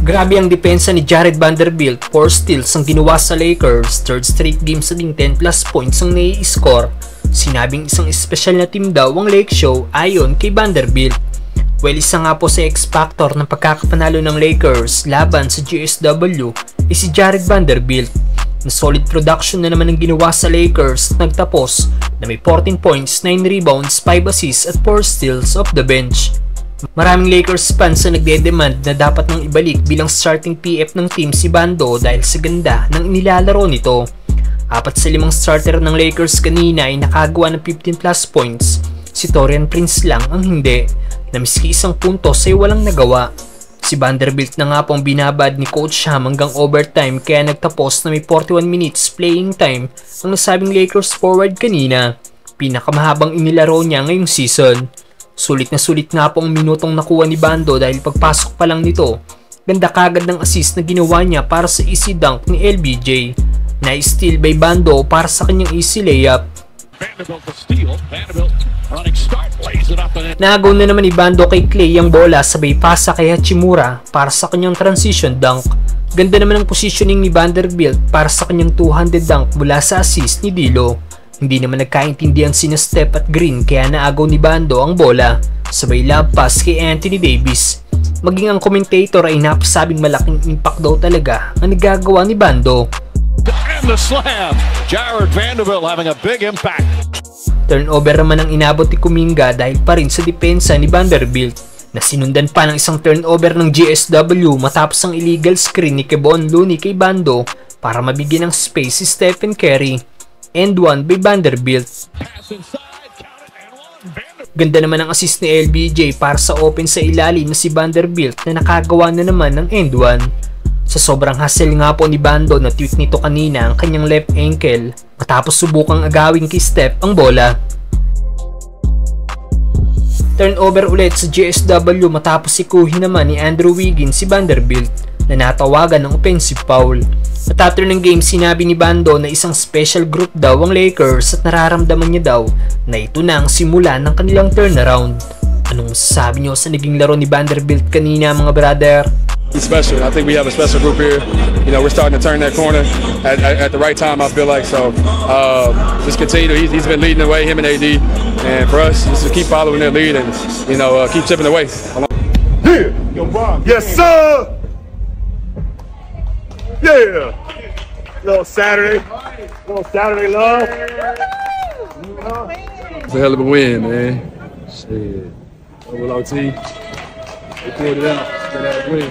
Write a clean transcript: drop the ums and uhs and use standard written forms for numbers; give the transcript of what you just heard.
Grabe ang depensa ni Jared Vanderbilt, 4 steals ang ginawa sa Lakers, third straight game sa ding 10 plus points ang nai-score. Sinabing isang espesyal na team daw ang Lake Show ayon kay Vanderbilt. Well, isa nga po sa X-Factor ng pagkakapanalo ng Lakers laban sa GSW si Jared Vanderbilt. Na solid production na naman ang ginawa sa Lakers, nagtapos na may 14 points, 9 rebounds, 5 assists at 4 steals off the bench. Maraming Lakers fans na nagde-demand na dapat nang ibalik bilang starting PF ng team si Bando dahil sa ganda ng inilalaro nito. 4 sa 5 starter ng Lakers kanina ay nakagawa ng 15 plus points. Si Taurean Prince lang ang hindi, na miski isang puntos ay walang nagawa. Si Vanderbilt na nga pong binabad ni Coach Ham hanggang overtime kaya nagtapos na may 41 minutes playing time ang nasabing Lakers forward kanina. Pinakamahabang inilaro niya ngayong season. Sulit na sulit nga po ang minutong nakuha ni Bando dahil pagpasok pa lang nito, ganda kagad ng assist na ginawa niya para sa easy dunk ni LBJ. Na-steal by Bando para sa kanyang easy layup. Nagaw na naman ni Bando kay Clay ang bola sabay pasa kay Hachimura para sa kanyang transition dunk. Ganda naman ang positioning ni Vanderbilt para sa kanyang 200 dunk mula sa assist ni Dilo. Hindi naman nagkaintindihan sina Steph at Green kaya naagaw ni Bando ang bola, sabay lob pass kay Anthony Davis. Maging ang commentator ay napasabing malaking impact daw talaga ang nagagawa ni Bando. And the slam, Jared Vanderbilt having a big impact. Turnover naman ang inabot ni Kuminga dahil pa rin sa depensa ni Vanderbilt, na sinundan pa ng isang turnover ng GSW matapos ang illegal screen ni Kevon Looney kay Bando para mabigyan ng space si Stephen Curry. And one by Vanderbilt. Ganda naman ang assist ni LBJ para sa open sa ilalim na si Vanderbilt na nakagawa na naman ng end one. Sa sobrang hassle nga po ni Bando na tweet nito kanina ang kanyang left ankle matapos subukang agawin kay Steph ang bola. Turnover ulit sa GSW matapos sikuhin naman ni Andrew Wiggins si Vanderbilt na natawagan ng offensive foul. At after ng game, sinabi ni Bando na isang special group daw ang Lakers at nararamdaman niya daw na ito na ang simula ng kanilang turnaround. Anong masasabi niyo sa naging laro ni Vanderbilt kanina mga brother? It's special. I think we have a special group here. You know, we're starting to turn that corner at the right time, I feel like. So just continue. He's been leading the way, him and AD. And for us, just to keep following their lead and, you know, keep chipping away. Yes, sir! Yeah! Little Saturday love. It's a hell of a win, man. Shit. Double OT. They pulled it out. Get that win.